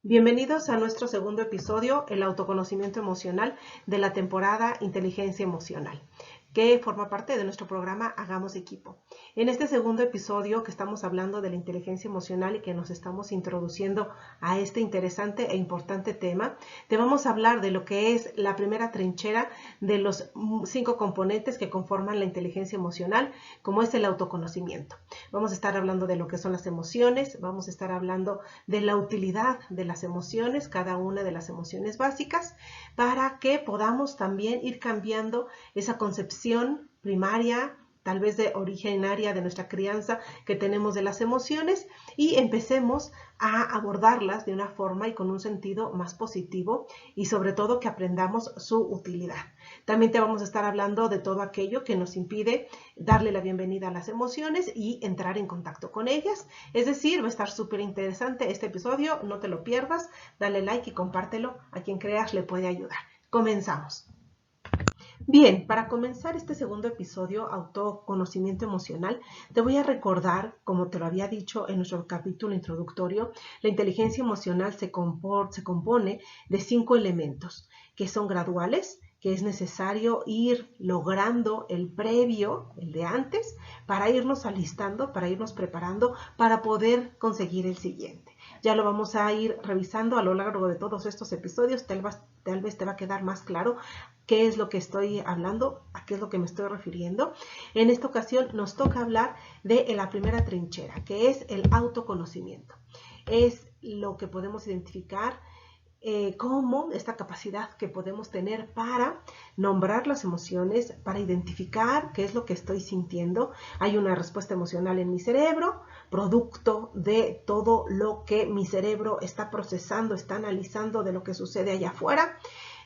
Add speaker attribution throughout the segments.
Speaker 1: Bienvenidos a nuestro segundo episodio, el autoconocimiento emocional de la temporada Inteligencia Emocional, que forma parte de nuestro programa Hagamos Equipo. En este segundo episodio que estamos hablando de la inteligencia emocional y que nos estamos introduciendo a este interesante e importante tema, te vamos a hablar de lo que es la primera trinchera de los 5 componentes que conforman la inteligencia emocional, como es el autoconocimiento. Vamos a estar hablando de lo que son las emociones, vamos a estar hablando de la utilidad de las emociones, cada una de las emociones básicas, para que podamos también ir cambiando esa concepción primaria, tal vez de originaria de nuestra crianza que tenemos de las emociones y empecemos a abordarlas de una forma y con un sentido más positivo y sobre todo que aprendamos su utilidad. También te vamos a estar hablando de todo aquello que nos impide darle la bienvenida a las emociones y entrar en contacto con ellas. Es decir, va a estar súper interesante este episodio, no te lo pierdas, dale like y compártelo a quien creas le puede ayudar. Comenzamos. Bien, para comenzar este segundo episodio, autoconocimiento emocional, te voy a recordar, como te lo había dicho en nuestro capítulo introductorio, la inteligencia emocional se compone de 5 elementos, que son graduales, que es necesario ir logrando el previo, el de antes, para irnos alistando, para irnos preparando, para poder conseguir el siguiente. Ya lo vamos a ir revisando a lo largo de todos estos episodios, tal vez te va a quedar más claro qué es lo que estoy hablando, a qué es lo que me estoy refiriendo. En esta ocasión nos toca hablar de la primera trinchera, que es el autoconocimiento. Es lo que podemos identificar como esta capacidad que podemos tener para nombrar las emociones, para identificar qué es lo que estoy sintiendo. Hay una respuesta emocional en mi cerebro, producto de todo lo que mi cerebro está procesando, está analizando de lo que sucede allá afuera.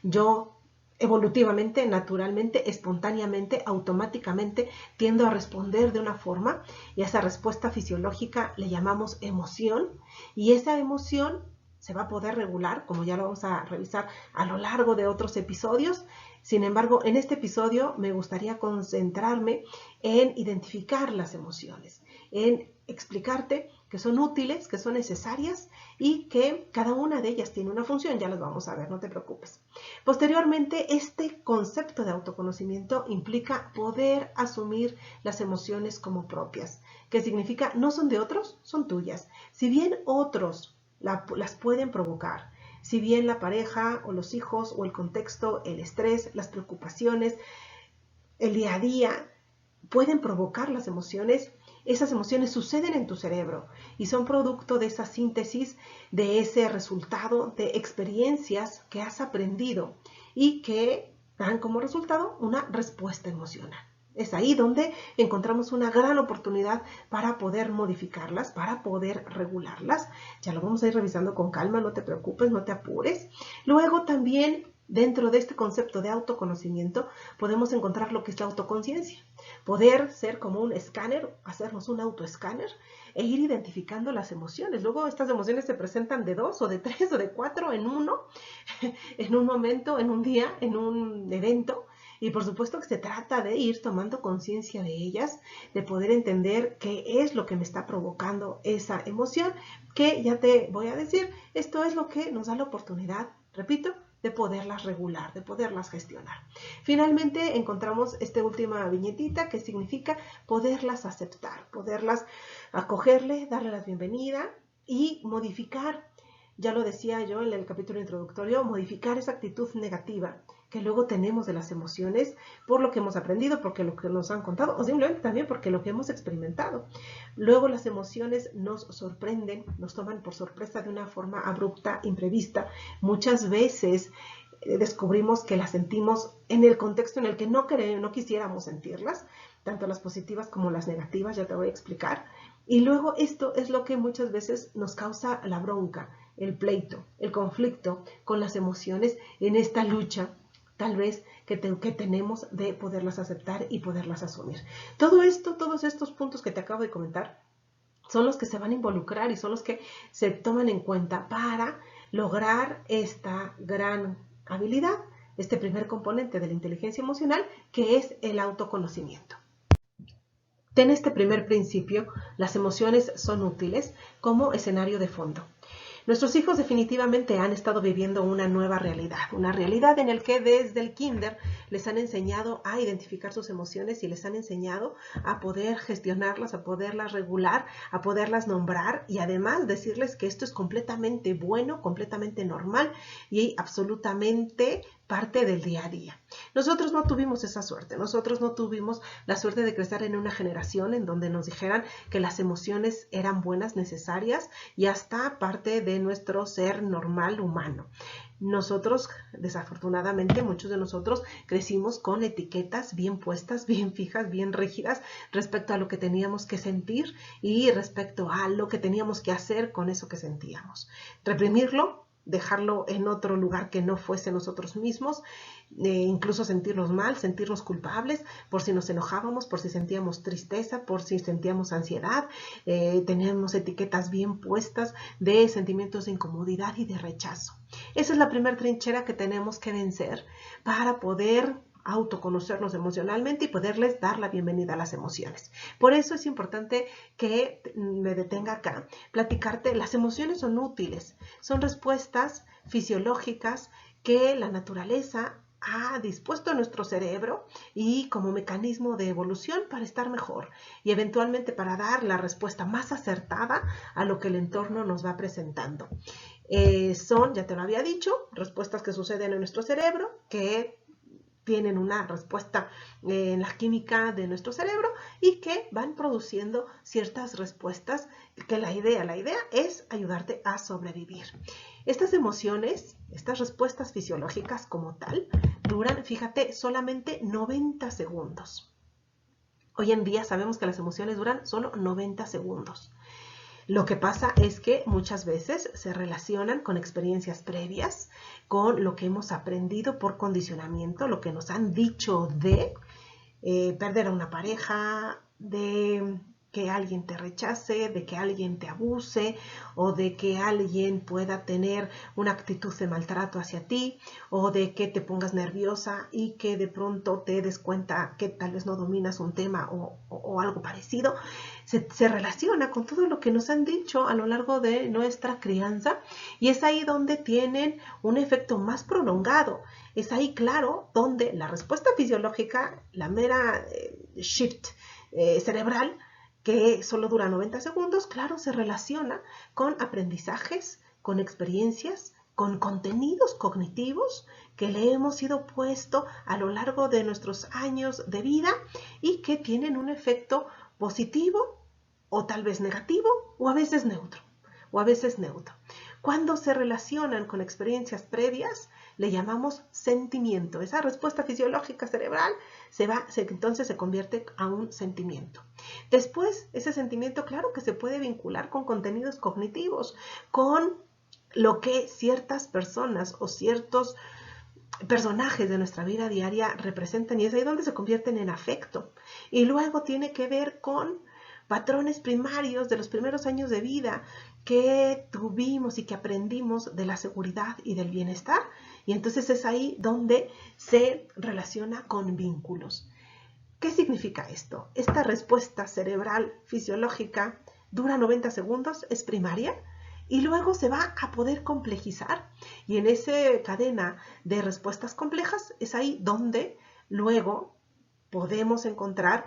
Speaker 1: Yo evolutivamente, naturalmente, espontáneamente, automáticamente tiendo a responder de una forma y a esa respuesta fisiológica le llamamos emoción y esa emoción se va a poder regular, como ya lo vamos a revisar a lo largo de otros episodios. Sin embargo, en este episodio me gustaría concentrarme en identificar las emociones, en explicarte que son útiles, que son necesarias y que cada una de ellas tiene una función, ya las vamos a ver, no te preocupes. Posteriormente, este concepto de autoconocimiento implica poder asumir las emociones como propias, que significa no son de otros, son tuyas. Si bien otros las pueden provocar, si bien la pareja o los hijos o el contexto, el estrés, las preocupaciones, el día a día pueden provocar las emociones, esas emociones suceden en tu cerebro y son producto de esa síntesis, de ese resultado de experiencias que has aprendido y que dan como resultado una respuesta emocional. Es ahí donde encontramos una gran oportunidad para poder modificarlas, para poder regularlas. Ya lo vamos a ir revisando con calma, no te preocupes, no te apures. Luego también, dentro de este concepto de autoconocimiento, podemos encontrar lo que es la autoconciencia. Poder ser como un escáner, hacernos un autoescáner e ir identificando las emociones. Luego estas emociones se presentan de 2 o de 3 o de 4 en uno, en un momento, en un día, en un evento. Y por supuesto que se trata de ir tomando conciencia de ellas, de poder entender qué es lo que me está provocando esa emoción, que ya te voy a decir, esto es lo que nos da la oportunidad, repito, de poderlas regular, de poderlas gestionar. Finalmente encontramos esta última viñetita que significa poderlas aceptar, poderlas acogerle, darle la bienvenida y modificar. Ya lo decía yo en el capítulo introductorio, modificar esa actitud negativa que luego tenemos de las emociones por lo que hemos aprendido, porque lo que nos han contado o simplemente también porque lo que hemos experimentado. Luego las emociones nos sorprenden, nos toman por sorpresa de una forma abrupta, imprevista. Muchas veces descubrimos que las sentimos en el contexto en el que no quisiéramos sentirlas, tanto las positivas como las negativas, ya te voy a explicar. Y luego esto es lo que muchas veces nos causa la bronca, el pleito, el conflicto con las emociones en esta lucha tal vez que tenemos de poderlas aceptar y poderlas asumir. Todo esto, todos estos puntos que te acabo de comentar son los que se van a involucrar y son los que se toman en cuenta para lograr esta gran habilidad, este primer componente de la inteligencia emocional, que es el autoconocimiento. En este primer principio, las emociones son útiles como escenario de fondo. Nuestros hijos definitivamente han estado viviendo una nueva realidad, una realidad en la que desde el kinder les han enseñado a identificar sus emociones y les han enseñado a poder gestionarlas, a poderlas regular, a poderlas nombrar y además decirles que esto es completamente bueno, completamente normal y absolutamente parte del día a día. Nosotros no tuvimos esa suerte, nosotros no tuvimos la suerte de crecer en una generación en donde nos dijeran que las emociones eran buenas, necesarias y hasta parte de nuestro ser normal humano. Nosotros, desafortunadamente, muchos de nosotros crecimos con etiquetas bien puestas, bien fijas, bien rígidas respecto a lo que teníamos que sentir y respecto a lo que teníamos que hacer con eso que sentíamos. Reprimirlo, dejarlo en otro lugar que no fuese nosotros mismos, incluso sentirnos mal, sentirnos culpables por si nos enojábamos, por si sentíamos tristeza, por si sentíamos ansiedad. Teníamos etiquetas bien puestas de sentimientos de incomodidad y de rechazo. Esa es la primera trinchera que tenemos que vencer para poder autoconocernos emocionalmente y poderles dar la bienvenida a las emociones. Por eso es importante que me detenga acá, platicarte, las emociones son útiles, son respuestas fisiológicas que la naturaleza ha dispuesto a nuestro cerebro y como mecanismo de evolución para estar mejor y eventualmente para dar la respuesta más acertada a lo que el entorno nos va presentando. Son, ya te lo había dicho, respuestas que suceden en nuestro cerebro, que tienen una respuesta en la química de nuestro cerebro y que van produciendo ciertas respuestas que la idea es ayudarte a sobrevivir. Estas emociones, estas respuestas fisiológicas como tal, duran, fíjate, solamente 90 segundos. Hoy en día sabemos que las emociones duran solo 90 segundos. Lo que pasa es que muchas veces se relacionan con experiencias previas, con lo que hemos aprendido por condicionamiento, lo que nos han dicho de perder a una pareja, de que alguien te rechace, de que alguien te abuse o de que alguien pueda tener una actitud de maltrato hacia ti o de que te pongas nerviosa y que de pronto te des cuenta que tal vez no dominas un tema o algo parecido. Se relaciona con todo lo que nos han dicho a lo largo de nuestra crianza y es ahí donde tienen un efecto más prolongado. Es ahí, claro, donde la respuesta fisiológica, la mera shift cerebral, que solo dura 90 segundos, claro, se relaciona con aprendizajes, con experiencias, con contenidos cognitivos que le hemos ido puesto a lo largo de nuestros años de vida y que tienen un efecto positivo o tal vez negativo o a veces neutro. Cuando se relacionan con experiencias previas, le llamamos sentimiento. Esa respuesta fisiológica cerebral entonces se convierte a un sentimiento. Después, ese sentimiento, claro que se puede vincular con contenidos cognitivos, con lo que ciertas personas o ciertos personajes de nuestra vida diaria representan y es ahí donde se convierten en afecto. Y luego tiene que ver con patrones primarios de los primeros años de vida que tuvimos y que aprendimos de la seguridad y del bienestar. Y entonces es ahí donde se relaciona con vínculos. ¿Qué significa esto? Esta respuesta cerebral fisiológica dura 90 segundos, es primaria, y luego se va a poder complejizar. Y en esa cadena de respuestas complejas es ahí donde luego podemos encontrar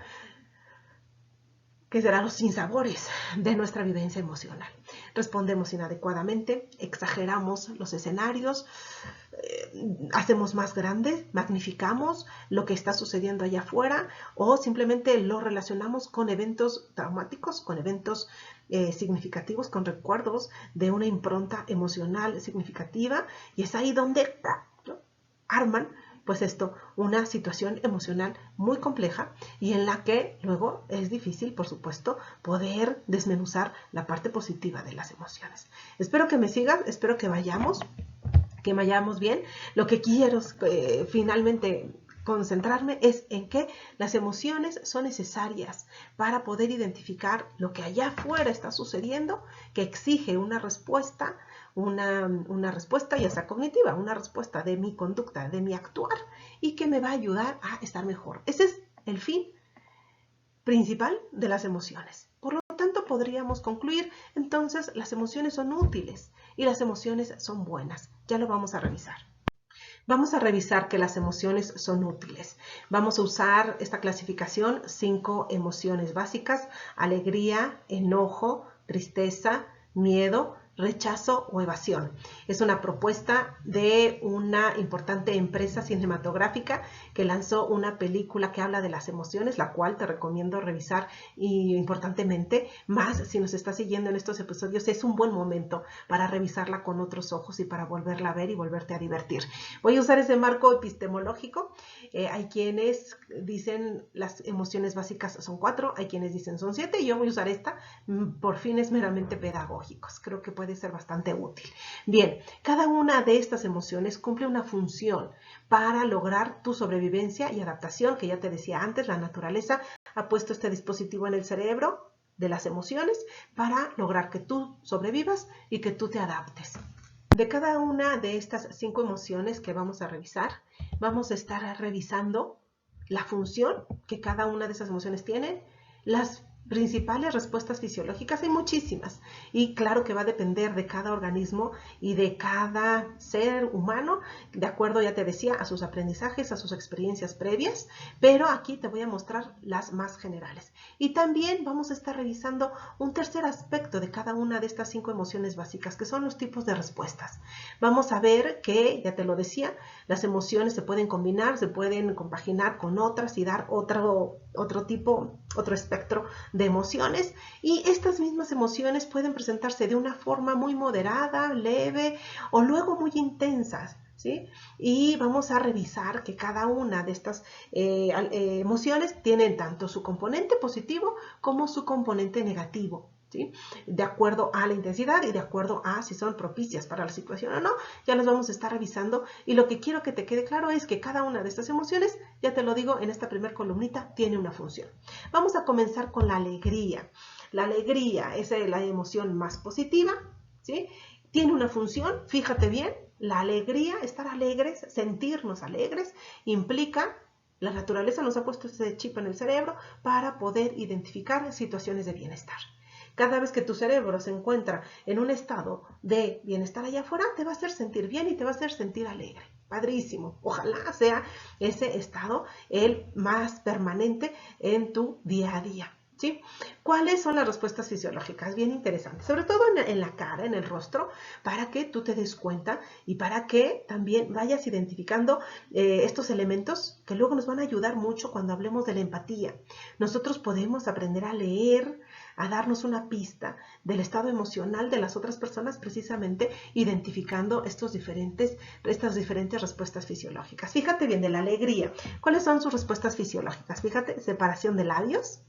Speaker 1: que serán los sinsabores de nuestra vivencia emocional. Respondemos inadecuadamente, exageramos los escenarios, hacemos más grande, magnificamos lo que está sucediendo allá afuera o simplemente lo relacionamos con eventos traumáticos, con eventos significativos, con recuerdos de una impronta emocional significativa y es ahí donde arman pues una situación emocional muy compleja y en la que luego es difícil, por supuesto, poder desmenuzar la parte positiva de las emociones. Espero que me sigan, espero que vayamos bien. Lo que quiero finalmente concentrarme es en que las emociones son necesarias para poder identificar lo que allá afuera está sucediendo, que exige una respuesta, una respuesta ya sea cognitiva, una respuesta de mi conducta, de mi actuar y que me va a ayudar a estar mejor. Ese es el fin principal de las emociones. Por lo tanto, podríamos concluir, entonces las emociones son útiles y las emociones son buenas. Ya lo vamos a revisar. Vamos a revisar que las emociones son útiles. Vamos a usar esta clasificación, 5 emociones básicas: alegría, enojo, tristeza, miedo, rechazo o evasión. Es una propuesta de una importante empresa cinematográfica que lanzó una película que habla de las emociones, la cual te recomiendo revisar importantemente, más si nos estás siguiendo en estos episodios, es un buen momento para revisarla con otros ojos y para volverla a ver y volverte a divertir. Voy a usar ese marco epistemológico. Hay quienes dicen las emociones básicas son 4, hay quienes dicen son 7, y yo voy a usar esta por fines meramente pedagógicos. Creo que puede ser bastante útil. Bien, cada una de estas emociones cumple una función para lograr tu sobrevivencia y adaptación, que ya te decía antes, la naturaleza ha puesto este dispositivo en el cerebro de las emociones para lograr que tú sobrevivas y que tú te adaptes. De cada una de estas 5 emociones que vamos a revisar, vamos a estar revisando la función que cada una de esas emociones tiene, las principales respuestas fisiológicas. Hay muchísimas, y claro que va a depender de cada organismo y de cada ser humano, de acuerdo, ya te decía, a sus aprendizajes, a sus experiencias previas, pero aquí te voy a mostrar las más generales. Y también vamos a estar revisando un tercer aspecto de cada una de estas 5 emociones básicas, que son los tipos de respuestas. Vamos a ver que, ya te lo decía, las emociones se pueden combinar, se pueden compaginar con otras y dar otro espectro de emociones, y estas mismas emociones pueden presentarse de una forma muy moderada, leve o luego muy intensas, ¿sí? Y vamos a revisar que cada una de estas emociones tienen tanto su componente positivo como su componente negativo, ¿sí? De acuerdo a la intensidad y de acuerdo a si son propicias para la situación o no, ya las vamos a estar revisando. Y lo que quiero que te quede claro es que cada una de estas emociones, ya te lo digo en esta primera columnita, tiene una función. Vamos a comenzar con la alegría. La alegría es la emoción más positiva, ¿sí? Tiene una función, fíjate bien, la alegría, estar alegres, sentirnos alegres, implica, la naturaleza nos ha puesto ese chip en el cerebro para poder identificar situaciones de bienestar. Cada vez que tu cerebro se encuentra en un estado de bienestar allá afuera, te va a hacer sentir bien y te va a hacer sentir alegre. Padrísimo. Ojalá sea ese estado el más permanente en tu día a día, ¿sí? ¿Cuáles son las respuestas fisiológicas? Bien interesantes, sobre todo en la cara, en el rostro, para que tú te des cuenta y para que también vayas identificando estos elementos que luego nos van a ayudar mucho cuando hablemos de la empatía. Nosotros podemos aprender a leer, a darnos una pista del estado emocional de las otras personas, precisamente identificando estas diferentes respuestas fisiológicas. Fíjate bien, de la alegría, ¿cuáles son sus respuestas fisiológicas? Fíjate, separación de labios,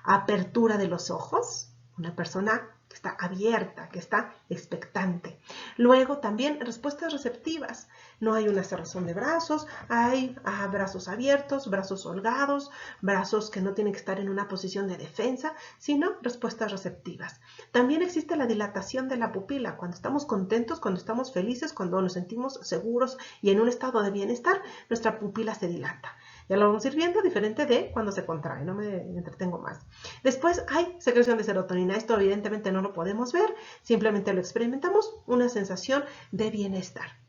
Speaker 1: apertura de los ojos, una persona que está abierta, que está expectante. Luego también respuestas receptivas. No hay una cerrazón de brazos, hay brazos abiertos, brazos holgados, brazos que no tienen que estar en una posición de defensa, sino respuestas receptivas. También existe la dilatación de la pupila. Cuando estamos contentos, cuando estamos felices, cuando nos sentimos seguros y en un estado de bienestar, nuestra pupila se dilata. Ya lo vamos a ir viendo, diferente de cuando se contrae, no me entretengo más. Después hay secreción de serotonina. Esto evidentemente no lo podemos ver, simplemente lo experimentamos, una sensación de bienestar.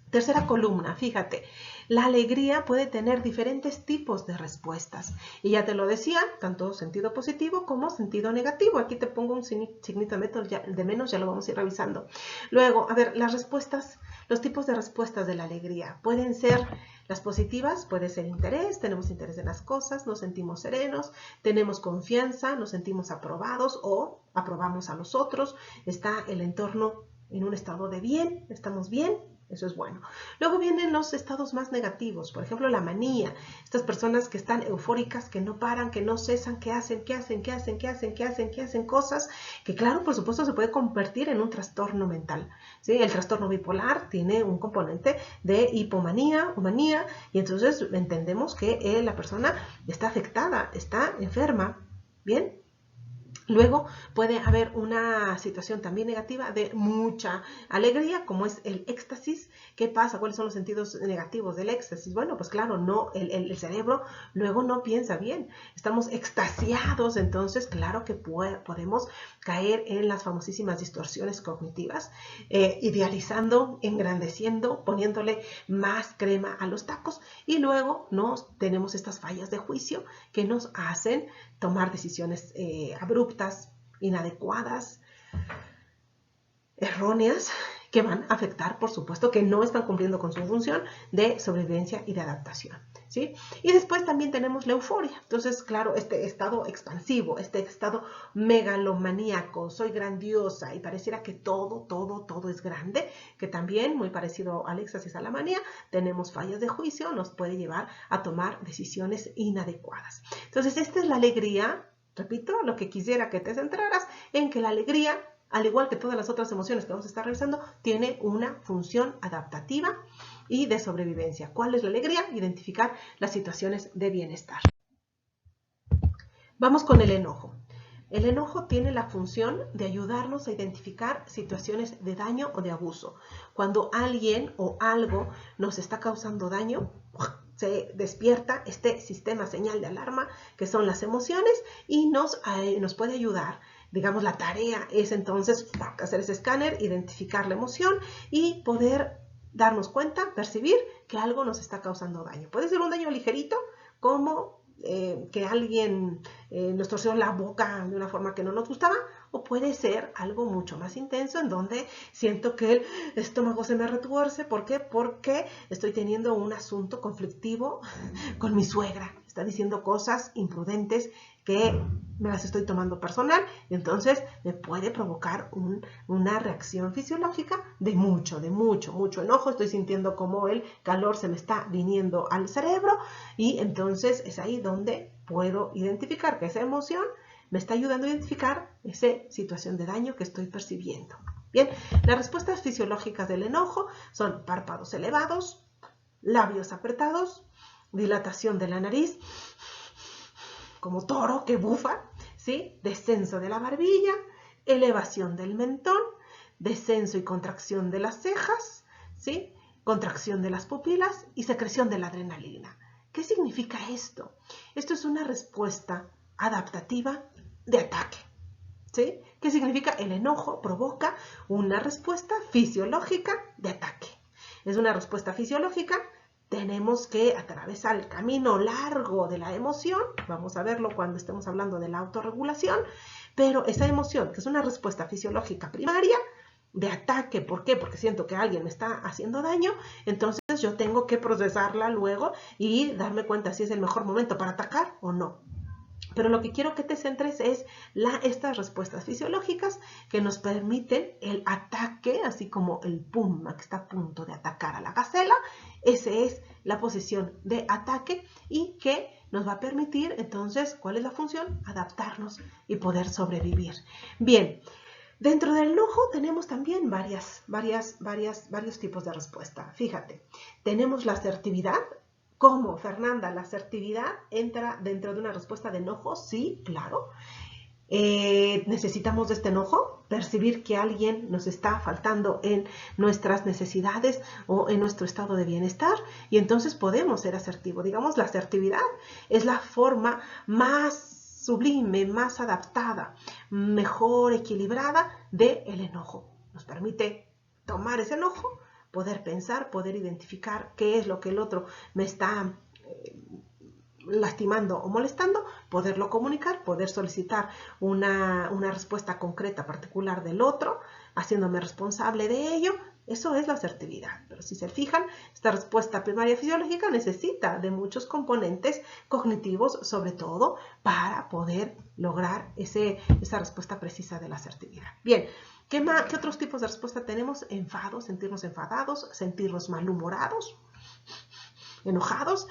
Speaker 1: Tercera columna, fíjate, la alegría puede tener diferentes tipos de respuestas. Y ya te lo decía, tanto sentido positivo como sentido negativo. Aquí te pongo un signito de menos, ya lo vamos a ir revisando. Luego, a ver, las respuestas, los tipos de respuestas de la alegría pueden ser las positivas, puede ser interés, tenemos interés en las cosas, nos sentimos serenos, tenemos confianza, nos sentimos aprobados o aprobamos a los otros, está el entorno en un estado de bien, estamos bien. Eso es bueno. Luego vienen los estados más negativos, por ejemplo, la manía. Estas personas que están eufóricas, que no paran, que no cesan, que hacen cosas, que claro, por supuesto, se puede convertir en un trastorno mental, ¿sí? El trastorno bipolar tiene un componente de hipomanía o manía, y entonces entendemos que la persona está afectada, está enferma, ¿bien? Luego puede haber una situación también negativa de mucha alegría, como es el éxtasis. ¿Qué pasa? ¿Cuáles son los sentidos negativos del éxtasis? Bueno, pues claro, no, el cerebro luego no piensa bien. Estamos extasiados, entonces claro que podemos caer en las famosísimas distorsiones cognitivas, idealizando, engrandeciendo, poniéndole más crema a los tacos, y luego tenemos estas fallas de juicio que nos hacen tomar decisiones abruptas, inadecuadas, erróneas, que van a afectar, por supuesto, que no están cumpliendo con su función de sobrevivencia y de adaptación, ¿sí? Y después también tenemos la euforia. Entonces, claro, este estado expansivo, este estado megalomaníaco, soy grandiosa y pareciera que todo es grande, que también, muy parecido al éxtasis, a la manía, tenemos fallas de juicio, nos puede llevar a tomar decisiones inadecuadas. Entonces, esta es la alegría. Repito, lo que quisiera que te centraras en que la alegría, al igual que todas las otras emociones que vamos a estar revisando, tiene una función adaptativa y de sobrevivencia. ¿Cuál es la alegría? Identificar las situaciones de bienestar. Vamos con el enojo. El enojo tiene la función de ayudarnos a identificar situaciones de daño o de abuso. Cuando alguien o algo nos está causando daño, se despierta este sistema señal de alarma que son las emociones y nos puede ayudar. Digamos, la tarea es entonces hacer ese escáner, identificar la emoción y poder darnos cuenta, percibir que algo nos está causando daño. Puede ser un daño ligerito, como que alguien nos torció la boca de una forma que no nos gustaba, o puede ser algo mucho más intenso en donde siento que el estómago se me retuerce. ¿Por qué? Porque estoy teniendo un asunto conflictivo con mi suegra. Está diciendo cosas imprudentes que me las estoy tomando personal, y entonces me puede provocar una reacción fisiológica de mucho enojo. Estoy sintiendo como el calor se me está viniendo al cerebro, y entonces es ahí donde puedo identificar que esa emoción me está ayudando a identificar esa situación de daño que estoy percibiendo. Bien, las respuestas fisiológicas del enojo son párpados elevados, labios apretados, dilatación de la nariz, como toro que bufa, ¿sí? Descenso de la barbilla, elevación del mentón, descenso y contracción de las cejas, ¿sí? Contracción de las pupilas y secreción de la adrenalina. ¿Qué significa esto? Esto es una respuesta adaptativa de ataque, ¿sí? ¿Qué significa? El enojo provoca una respuesta fisiológica de ataque. Es una respuesta fisiológica. Tenemos que atravesar el camino largo de la emoción. Vamos a verlo cuando estemos hablando de la autorregulación. Pero esa emoción, que es una respuesta fisiológica primaria de ataque, ¿por qué? Porque siento que alguien me está haciendo daño, entonces yo tengo que procesarla luego y darme cuenta si es el mejor momento para atacar o no. Pero lo que quiero que te centres es estas respuestas fisiológicas que nos permiten el ataque, así como el puma que está a punto de atacar a la gacela. Esa es la posición de ataque y que nos va a permitir entonces, ¿cuál es la función? Adaptarnos y poder sobrevivir. Bien, dentro del enojo tenemos también varios tipos de respuesta. Fíjate, tenemos la asertividad. ¿Cómo, Fernanda? ¿La asertividad entra dentro de una respuesta de enojo? Sí, claro. Necesitamos de este enojo, percibir que alguien nos está faltando en nuestras necesidades o en nuestro estado de bienestar, y entonces podemos ser asertivos. Digamos, la asertividad es la forma más sublime, más adaptada, mejor equilibrada del enojo. Nos permite tomar ese enojo, poder pensar, poder identificar qué es lo que el otro me está lastimando o molestando, poderlo comunicar, poder solicitar una respuesta concreta, particular del otro, haciéndome responsable de ello. Eso es la asertividad. Pero si se fijan, esta respuesta primaria fisiológica necesita de muchos componentes cognitivos, sobre todo, para poder lograr esa respuesta precisa de la asertividad. Bien, ¿qué otros tipos de respuesta tenemos? Enfados, sentirnos enfadados, sentirnos malhumorados, enojados.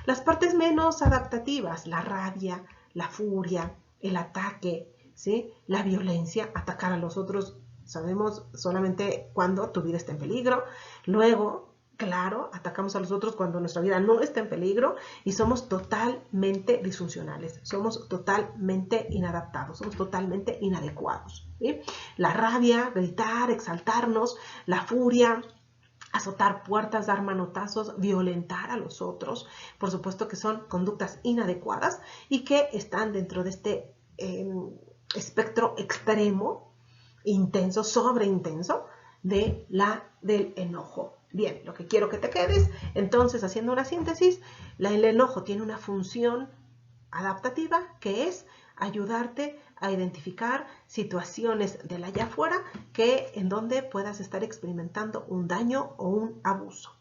Speaker 1: Las partes menos adaptativas, la rabia, la furia, el ataque, ¿sí? La violencia, atacar a los otros, sabemos solamente cuando tu vida está en peligro. Luego, claro, atacamos a los otros cuando nuestra vida no está en peligro y somos totalmente disfuncionales, somos totalmente inadaptados, somos totalmente inadecuados, ¿sí? La rabia, gritar, exaltarnos, la furia, azotar puertas, dar manotazos, violentar a los otros, por supuesto que son conductas inadecuadas y que están dentro de este espectro extremo, intenso, sobreintenso, del enojo. Bien, lo que quiero que te quedes, entonces, haciendo una síntesis, el enojo tiene una función adaptativa que es ayudarte a identificar situaciones del allá afuera en donde puedas estar experimentando un daño o un abuso.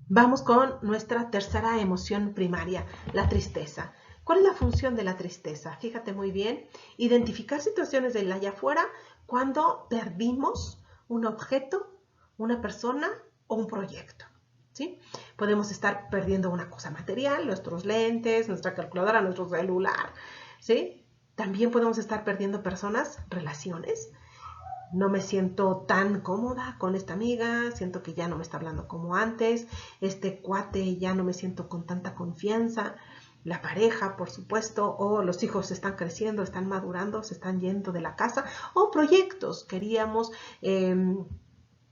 Speaker 1: Vamos con nuestra tercera emoción primaria, la tristeza. ¿Cuál es la función de la tristeza? Fíjate muy bien, identificar situaciones del allá afuera cuando perdimos un objeto, una persona o un proyecto, ¿sí? Podemos estar perdiendo una cosa material, nuestros lentes, nuestra calculadora, nuestro celular, ¿sí? También podemos estar perdiendo personas, relaciones. No me siento tan cómoda con esta amiga, siento que ya no me está hablando como antes, este cuate ya no me siento con tanta confianza. La pareja, por supuesto, o los hijos están creciendo, están madurando, se están yendo de la casa, o proyectos, queríamos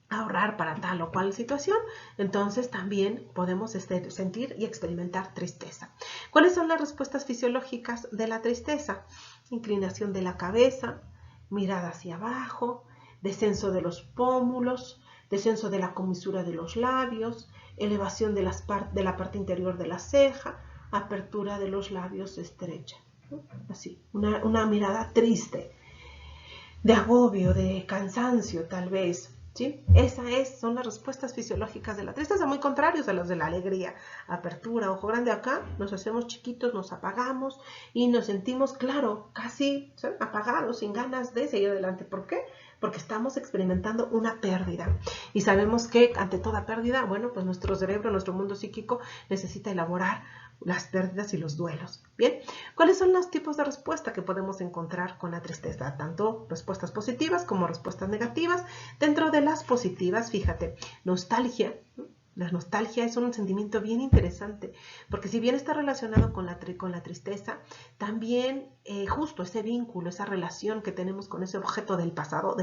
Speaker 1: ahorrar para tal o cual situación, entonces también podemos sentir y experimentar tristeza. ¿Cuáles son las respuestas fisiológicas de la tristeza? Inclinación de la cabeza, mirada hacia abajo, descenso de los pómulos, descenso de la comisura de los labios, elevación de la parte interior de la ceja, apertura de los labios estrecha, ¿no? Así, una mirada triste, de agobio, de cansancio tal vez, ¿sí? Son las respuestas fisiológicas de la tristeza, muy contrarios a las de la alegría. Apertura, ojo grande acá, nos hacemos chiquitos, nos apagamos y nos sentimos, claro, casi, ¿sí?, apagados, sin ganas de seguir adelante. ¿Por qué? Porque estamos experimentando una pérdida. Y sabemos que ante toda pérdida, bueno, pues nuestro cerebro, nuestro mundo psíquico necesita elaborar las pérdidas y los duelos. Bien, ¿cuáles son los tipos de respuesta que podemos encontrar con la tristeza? Tanto respuestas positivas como respuestas negativas. Dentro de las positivas, fíjate, nostalgia. La nostalgia es un sentimiento bien interesante, porque si bien está relacionado con la tristeza, también justo ese vínculo, esa relación que tenemos con ese objeto del pasado,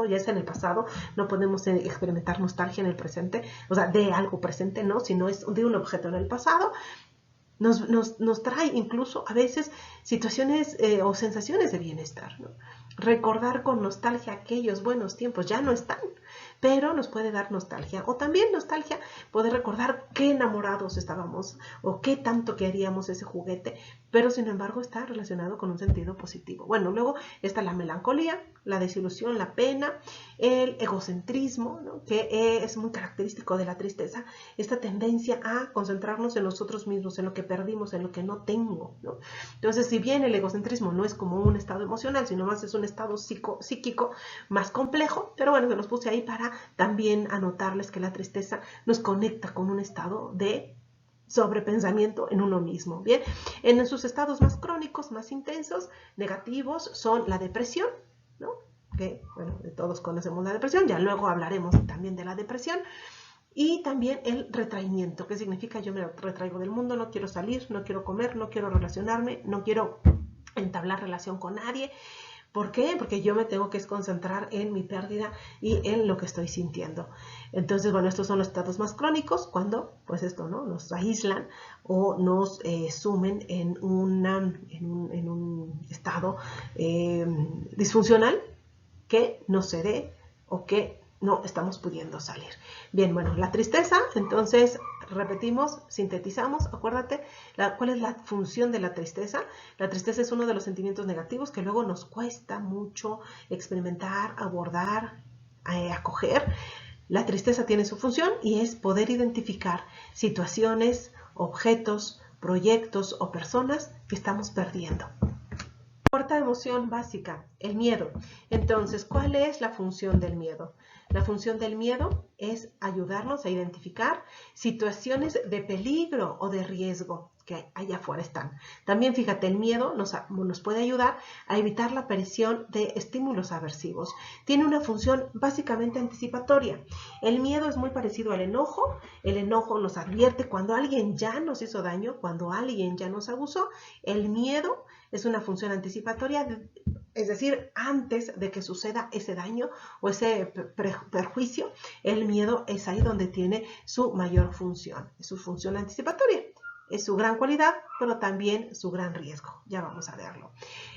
Speaker 1: ya es en el pasado, no podemos experimentar nostalgia en el presente, o sea, de algo presente, no, sino es de un objeto en el pasado. Nos trae incluso a veces situaciones o sensaciones de bienestar, ¿no? Recordar con nostalgia aquellos buenos tiempos ya no están, pero nos puede dar nostalgia. O también nostalgia, poder recordar qué enamorados estábamos o qué tanto queríamos ese juguete, pero sin embargo está relacionado con un sentido positivo. Bueno, luego está la melancolía, la desilusión, la pena, el egocentrismo, ¿no?, que es muy característico de la tristeza, esta tendencia a concentrarnos en nosotros mismos, en lo que perdimos, en lo que no tengo, ¿no? Entonces, si bien el egocentrismo no es como un estado emocional, sino más es un estado psíquico más complejo, pero bueno, se los puse ahí para también anotarles que la tristeza nos conecta con un estado de sobrepensamiento en uno mismo. Bien, en sus estados más crónicos, más intensos, negativos, son la depresión, ¿no?, que, bueno, todos conocemos la depresión, ya luego hablaremos también de la depresión. Y también el retraimiento, que significa yo me retraigo del mundo, no quiero salir, no quiero comer, no quiero relacionarme, no quiero entablar relación con nadie. ¿Por qué? Porque yo me tengo que concentrar en mi pérdida y en lo que estoy sintiendo. Entonces, bueno, estos son los estados más crónicos cuando, pues esto, ¿no?, nos aíslan o nos sumen en un estado disfuncional que no se dé o que no estamos pudiendo salir. Bien, bueno, la tristeza, entonces, repetimos, sintetizamos, acuérdate, ¿cuál es la función de la tristeza? La tristeza es uno de los sentimientos negativos que luego nos cuesta mucho experimentar, abordar, acoger. La tristeza tiene su función y es poder identificar situaciones, objetos, proyectos o personas que estamos perdiendo. Cuarta emoción básica, el miedo. Entonces, ¿cuál es la función del miedo? La función del miedo es ayudarnos a identificar situaciones de peligro o de riesgo que allá afuera están. También fíjate, el miedo nos puede ayudar a evitar la aparición de estímulos aversivos. Tiene una función básicamente anticipatoria. El miedo es muy parecido al enojo. El enojo nos advierte cuando alguien ya nos hizo daño, cuando alguien ya nos abusó. El miedo es una función anticipatoria, es decir, antes de que suceda ese daño o ese perjuicio, el miedo es ahí donde tiene su mayor función, su función anticipatoria. Es su gran cualidad, pero también su gran riesgo. Ya vamos a verlo.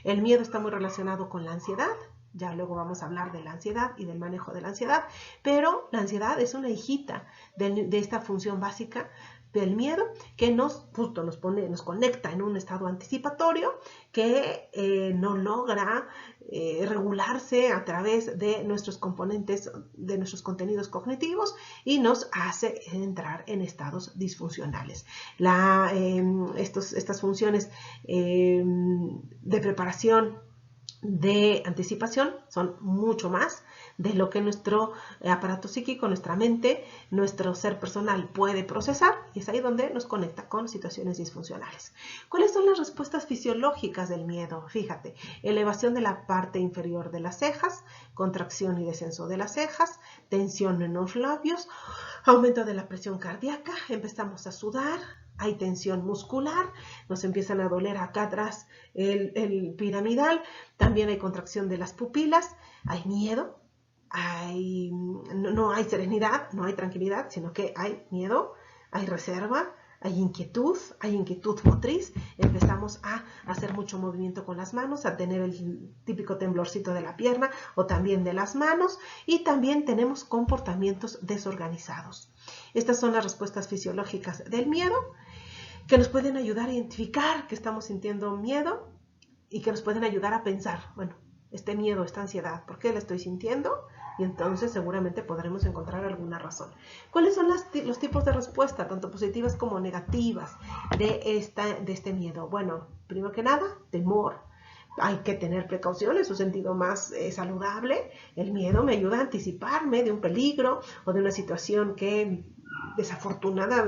Speaker 1: El miedo está muy relacionado con la ansiedad. Ya luego vamos a hablar de la ansiedad y del manejo de la ansiedad. Pero la ansiedad es una hijita de esta función básica del miedo que nos conecta en un estado anticipatorio que no logra regularse a través de nuestros componentes, de nuestros contenidos cognitivos y nos hace entrar en estados disfuncionales. Estas funciones de preparación, de anticipación, son mucho más de lo que nuestro aparato psíquico, nuestra mente, nuestro ser personal puede procesar, y es ahí donde nos conecta con situaciones disfuncionales. ¿Cuáles son las respuestas fisiológicas del miedo? Fíjate, elevación de la parte inferior de las cejas, contracción y descenso de las cejas, tensión en los labios, aumento de la presión cardíaca, empezamos a sudar, hay tensión muscular, nos empiezan a doler acá atrás el piramidal, también hay contracción de las pupilas, hay miedo, no hay serenidad, no hay tranquilidad, sino que hay miedo, hay reserva, hay inquietud motriz, empezamos a hacer mucho movimiento con las manos, a tener el típico temblorcito de la pierna o también de las manos, y también tenemos comportamientos desorganizados. Estas son las respuestas fisiológicas del miedo, que nos pueden ayudar a identificar que estamos sintiendo miedo y que nos pueden ayudar a pensar, bueno, este miedo, esta ansiedad, ¿por qué la estoy sintiendo? Y entonces seguramente podremos encontrar alguna razón. ¿Cuáles son los tipos de respuesta, tanto positivas como negativas, de este miedo? Bueno, primero que nada, temor. Hay que tener precaución en su sentido más saludable. El miedo me ayuda a anticiparme de un peligro o de una situación desafortunada,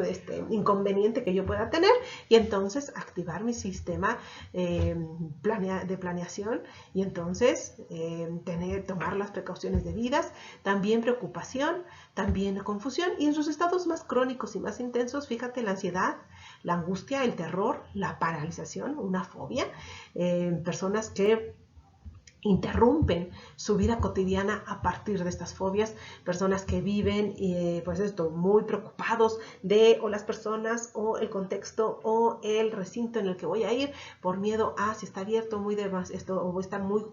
Speaker 1: inconveniente que yo pueda tener, y entonces activar mi sistema de planeación y entonces tomar las precauciones debidas. También preocupación, también confusión, y en sus estados más crónicos y más intensos, fíjate, la ansiedad, la angustia, el terror, la paralización, una fobia, personas que interrumpen su vida cotidiana a partir de estas fobias, personas que viven muy preocupados de o las personas o el contexto o el recinto en el que voy a ir por miedo a si está abierto muy demás o voy a estar muy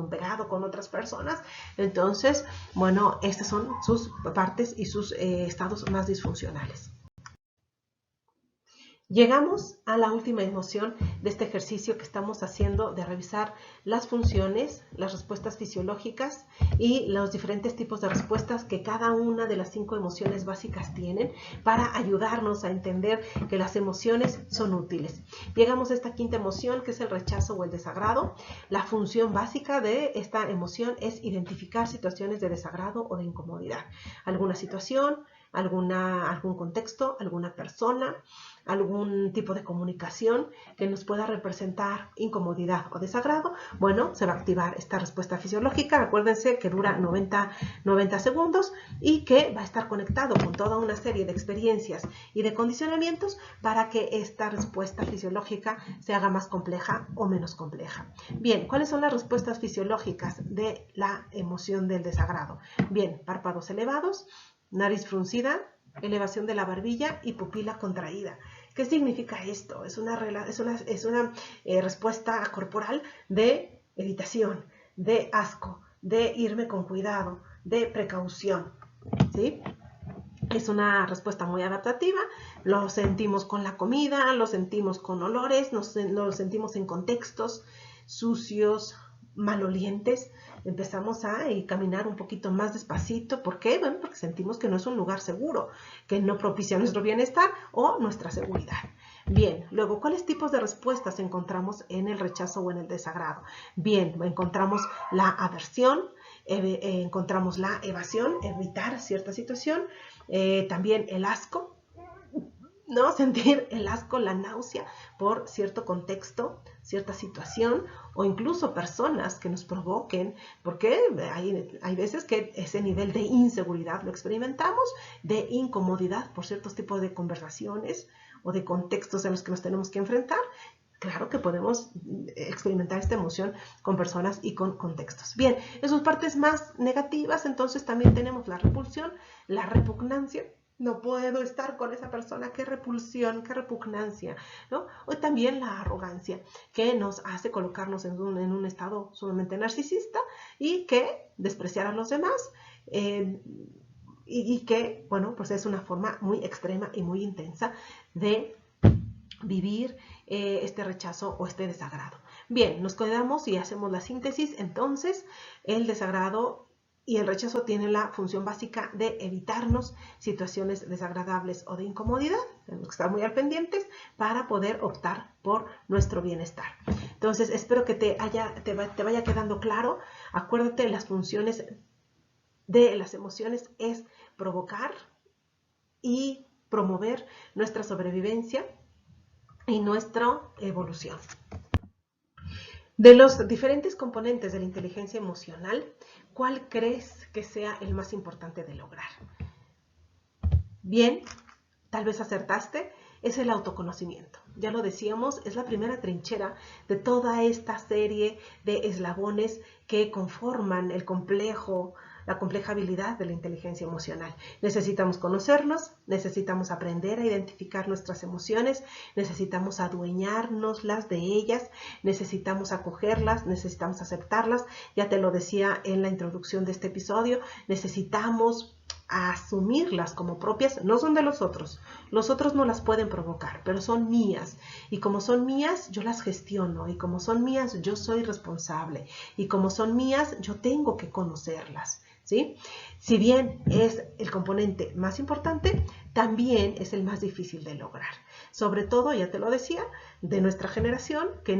Speaker 1: pegado con otras personas. Entonces, bueno, estas son sus partes y sus estados más disfuncionales. Llegamos a la última emoción de este ejercicio que estamos haciendo de revisar las funciones, las respuestas fisiológicas y los diferentes tipos de respuestas que cada una de las 5 emociones básicas tienen para ayudarnos a entender que las emociones son útiles. Llegamos a esta quinta emoción, que es el rechazo o el desagrado. La función básica de esta emoción es identificar situaciones de desagrado o de incomodidad. Alguna situación, algún contexto, alguna persona, algún tipo de comunicación que nos pueda representar incomodidad o desagrado. Bueno, se va a activar esta respuesta fisiológica. Acuérdense que dura 90 segundos y que va a estar conectado con toda una serie de experiencias y de condicionamientos para que esta respuesta fisiológica se haga más compleja o menos compleja. Bien, ¿cuáles son las respuestas fisiológicas de la emoción del desagrado? Bien, párpados elevados, nariz fruncida, elevación de la barbilla y pupila contraída. ¿Qué significa esto? Es una respuesta corporal de evitación, de asco, de irme con cuidado, de precaución, ¿sí? Es una respuesta muy adaptativa, lo sentimos con la comida, lo sentimos con olores, lo sentimos en contextos sucios, malolientes. Empezamos a caminar un poquito más despacito. ¿Por qué? Bueno, porque sentimos que no es un lugar seguro, que no propicia nuestro bienestar o nuestra seguridad. Bien, luego, ¿cuáles tipos de respuestas encontramos en el rechazo o en el desagrado? Bien, encontramos la aversión, encontramos la evasión, evitar cierta situación, también el asco, ¿no? Sentir el asco, la náusea por cierto contexto, cierta situación o incluso personas que nos provoquen, porque hay veces que ese nivel de inseguridad lo experimentamos, de incomodidad por ciertos tipos de conversaciones o de contextos en los que nos tenemos que enfrentar. Claro que podemos experimentar esta emoción con personas y con contextos. Bien, en sus partes más negativas, entonces también tenemos la repulsión, la repugnancia. No puedo estar con esa persona, qué repulsión, qué repugnancia, ¿no? O también la arrogancia, que nos hace colocarnos en un estado sumamente narcisista y que despreciar a los demás, y que, bueno, pues es una forma muy extrema y muy intensa de vivir este rechazo o este desagrado. Bien, nos quedamos y hacemos la síntesis. Entonces, el desagrado y el rechazo tienen la función básica de evitarnos situaciones desagradables o de incomodidad. Tenemos que estar muy al pendientes para poder optar por nuestro bienestar. Entonces, espero que te vaya quedando claro. Acuérdate, las funciones de las emociones es provocar y promover nuestra sobrevivencia y nuestra evolución. De los diferentes componentes de la inteligencia emocional, ¿cuál crees que sea el más importante de lograr? Bien, tal vez acertaste, es el autoconocimiento. Ya lo decíamos, es la primera trinchera de toda esta serie de eslabones que conforman la compleja habilidad de la inteligencia emocional. Necesitamos conocernos, necesitamos aprender a identificar nuestras emociones, necesitamos adueñárnoslas de ellas, necesitamos acogerlas, necesitamos aceptarlas. Ya te lo decía en la introducción de este episodio, necesitamos asumirlas como propias. No son de los otros no las pueden provocar, pero son mías, y como son mías yo las gestiono, y como son mías yo soy responsable, y como son mías yo tengo que conocerlas, ¿sí? Si bien es el componente más importante, también es el más difícil de lograr. Sobre todo, ya te lo decía, de nuestra generación, que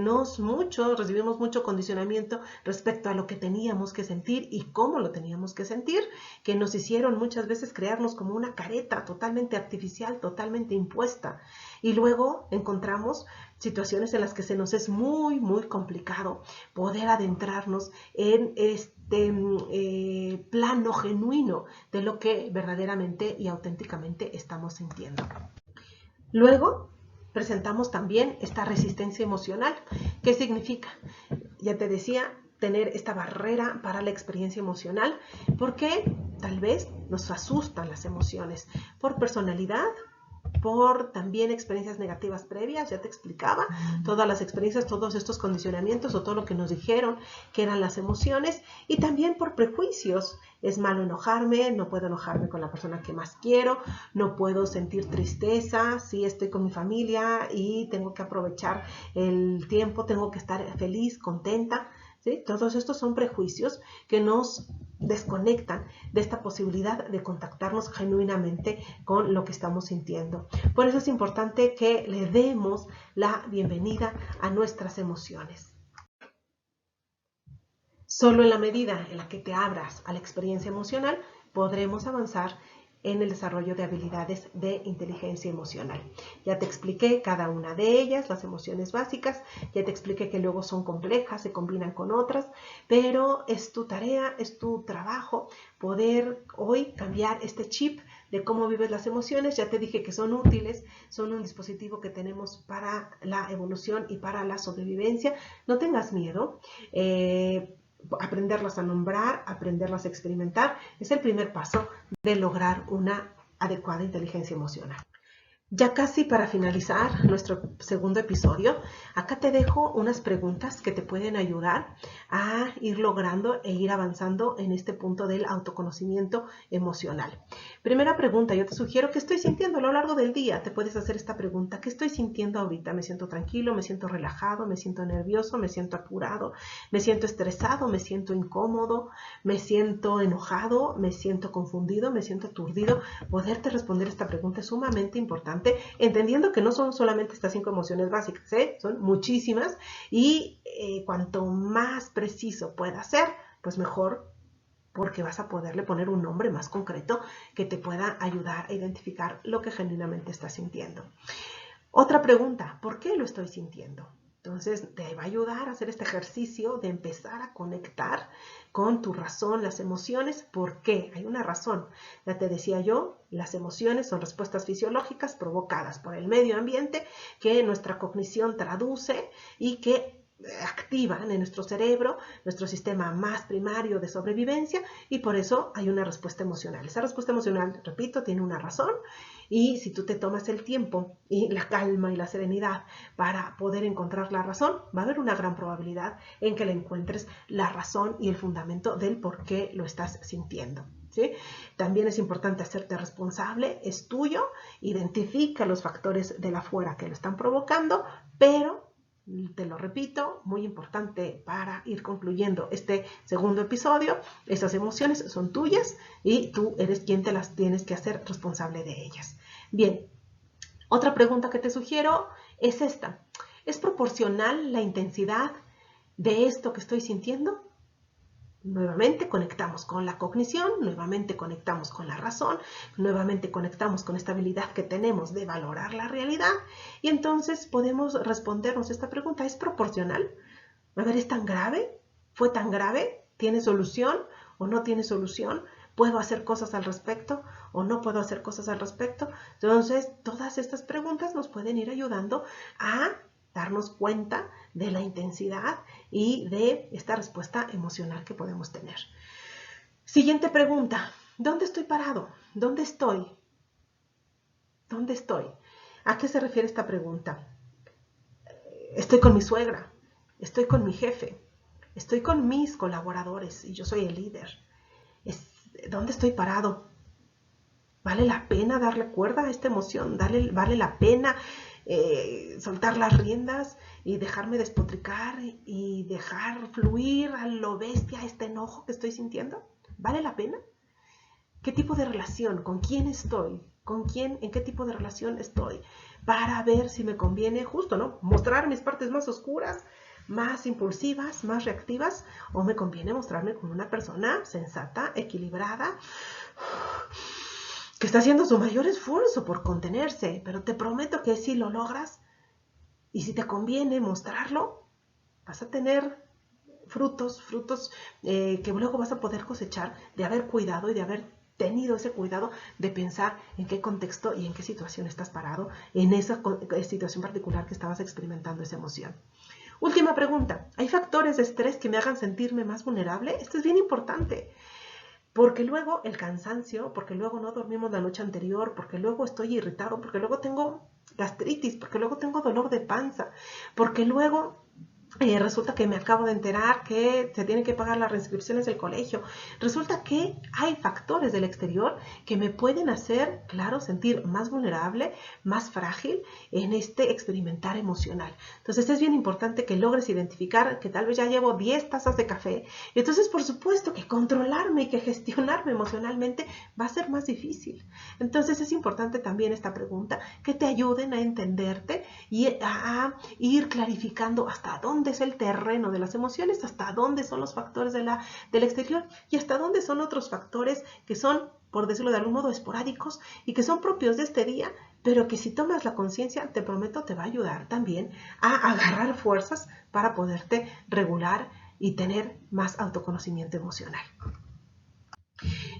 Speaker 1: recibimos mucho condicionamiento respecto a lo que teníamos que sentir y cómo lo teníamos que sentir, que nos hicieron muchas veces crearnos como una careta totalmente artificial, totalmente impuesta. Y luego encontramos situaciones en las que se nos es muy, muy complicado poder adentrarnos en este plano genuino de lo que verdaderamente y auténticamente estamos sintiendo. Luego presentamos también esta resistencia emocional. ¿Qué significa? Ya te decía, tener esta barrera para la experiencia emocional, porque tal vez nos asustan las emociones por personalidad, por también experiencias negativas previas. Ya te explicaba todas las experiencias, todos estos condicionamientos o todo lo que nos dijeron que eran las emociones, y también por prejuicios. Es malo enojarme, no puedo enojarme con la persona que más quiero, no puedo sentir tristeza si estoy con mi familia y tengo que aprovechar el tiempo, tengo que estar feliz, contenta, ¿sí? Todos estos son prejuicios que nos desconectan de esta posibilidad de contactarnos genuinamente con lo que estamos sintiendo. Por eso es importante que le demos la bienvenida a nuestras emociones. Solo en la medida en la que te abras a la experiencia emocional, podremos avanzar en el desarrollo de habilidades de inteligencia emocional. Ya te expliqué cada una de ellas, las emociones básicas, ya te expliqué que luego son complejas, se combinan con otras, pero es tu tarea, es tu trabajo poder hoy cambiar este chip de cómo vives las emociones. Ya te dije que son útiles, son un dispositivo que tenemos para la evolución y para la sobrevivencia. No tengas miedo. Aprenderlas a nombrar, aprenderlas a experimentar, es el primer paso de lograr una adecuada inteligencia emocional. Ya casi para finalizar nuestro segundo episodio, acá te dejo unas preguntas que te pueden ayudar a ir logrando e ir avanzando en este punto del autoconocimiento emocional. Primera pregunta, yo te sugiero: ¿qué estoy sintiendo a lo largo del día? Te puedes hacer esta pregunta: ¿qué estoy sintiendo ahorita? ¿Me siento tranquilo? ¿Me siento relajado? ¿Me siento nervioso? ¿Me siento apurado? ¿Me siento estresado? ¿Me siento incómodo? ¿Me siento enojado? ¿Me siento confundido? ¿Me siento aturdido? Poderte responder esta pregunta es sumamente importante, entendiendo que no son solamente estas 5 emociones básicas, son muchísimas, y cuanto más preciso pueda ser, pues mejor porque vas a poderle poner un nombre más concreto que te pueda ayudar a identificar lo que genuinamente estás sintiendo. Otra pregunta, ¿por qué lo estoy sintiendo? Entonces, te va a ayudar a hacer este ejercicio de empezar a conectar con tu razón, las emociones. ¿Por qué? Hay una razón. Ya te decía yo, las emociones son respuestas fisiológicas provocadas por el medio ambiente que nuestra cognición traduce y que activan en nuestro cerebro, nuestro sistema más primario de sobrevivencia, y por eso hay una respuesta emocional. Esa respuesta emocional, repito, tiene una razón, y si tú te tomas el tiempo y la calma y la serenidad para poder encontrar la razón, va a haber una gran probabilidad en que le encuentres la razón y el fundamento del por qué lo estás sintiendo. ¿Sí? También es importante hacerte responsable, es tuyo, identifica los factores de la afuera que lo están provocando, pero te lo repito, muy importante para ir concluyendo este segundo episodio, esas emociones son tuyas y tú eres quien te las tienes que hacer responsable de ellas. Bien, otra pregunta que te sugiero es esta. ¿Es proporcional la intensidad de esto que estoy sintiendo? Nuevamente conectamos con la cognición, nuevamente conectamos con la razón, nuevamente conectamos con esta habilidad que tenemos de valorar la realidad, y entonces podemos respondernos esta pregunta: ¿es proporcional? A ver, ¿es tan grave? ¿Fue tan grave? ¿Tiene solución o no tiene solución? ¿Puedo hacer cosas al respecto o no puedo hacer cosas al respecto? Entonces, todas estas preguntas nos pueden ir ayudando a darnos cuenta de la intensidad y de esta respuesta emocional que podemos tener. Siguiente pregunta. ¿Dónde estoy parado? ¿Dónde estoy? ¿Dónde estoy? ¿A qué se refiere esta pregunta? Estoy con mi suegra, estoy con mi jefe, estoy con mis colaboradores y yo soy el líder. ¿Dónde estoy parado? ¿Vale la pena darle cuerda a esta emoción? ¿Vale la pena soltar las riendas y dejarme despotricar y dejar fluir a lo bestia este enojo que estoy sintiendo? ¿Vale la pena? ¿Qué tipo de relación? ¿Con quién estoy? ¿Con quién? ¿En qué tipo de relación estoy? Para ver si me conviene justo, ¿no? Mostrar mis partes más oscuras, más impulsivas, más reactivas, o me conviene mostrarme como una persona sensata, equilibrada, que está haciendo su mayor esfuerzo por contenerse, pero te prometo que si lo logras y si te conviene mostrarlo, vas a tener frutos que luego vas a poder cosechar de haber cuidado y de haber tenido ese cuidado de pensar en qué contexto y en qué situación estás parado, en esa situación particular que estabas experimentando esa emoción. Última pregunta, ¿hay factores de estrés que me hagan sentirme más vulnerable? Esto es bien importante. Porque luego el cansancio, porque luego no dormimos la noche anterior, porque luego estoy irritado, porque luego tengo gastritis, porque luego tengo dolor de panza, porque luego resulta que me acabo de enterar que se tienen que pagar las reinscripciones del colegio. Resulta que hay factores del exterior que me pueden hacer, claro, sentir más vulnerable, más frágil en este experimentar emocional. Entonces es bien importante que logres identificar que tal vez ya llevo 10 tazas de café. Y entonces, por supuesto, que controlarme y que gestionarme emocionalmente va a ser más difícil. Entonces es importante también esta pregunta, que te ayuden a entenderte y a ir clarificando hasta dónde es el terreno de las emociones, hasta dónde son los factores del exterior y hasta dónde son otros factores que son, por decirlo de algún modo, esporádicos y que son propios de este día, pero que si tomas la conciencia, te prometo, te va a ayudar también a agarrar fuerzas para poderte regular y tener más autoconocimiento emocional.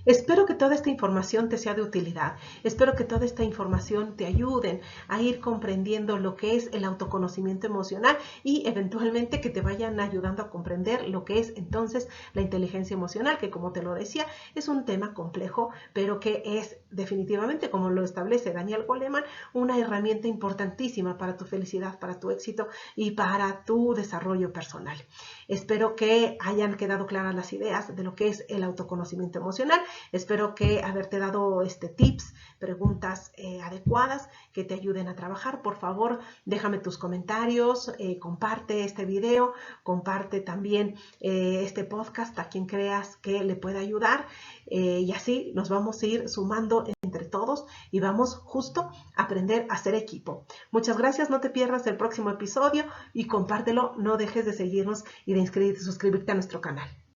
Speaker 1: Espero que toda esta información te sea de utilidad. Espero que toda esta información te ayuden a ir comprendiendo lo que es el autoconocimiento emocional y eventualmente que te vayan ayudando a comprender lo que es entonces la inteligencia emocional, que como te lo decía, es un tema complejo, pero que es definitivamente, como lo establece Daniel Goleman, una herramienta importantísima para tu felicidad, para tu éxito y para tu desarrollo personal. Espero que hayan quedado claras las ideas de lo que es el autoconocimiento emocional. Espero que haberte dado tips, preguntas adecuadas que te ayuden a trabajar. Por favor, déjame tus comentarios, comparte este video, comparte también este podcast a quien creas que le pueda ayudar y así nos vamos a ir sumando entre todos y vamos justo a aprender a ser equipo. Muchas gracias, no te pierdas el próximo episodio y compártelo, no dejes de seguirnos y de suscribirte a nuestro canal.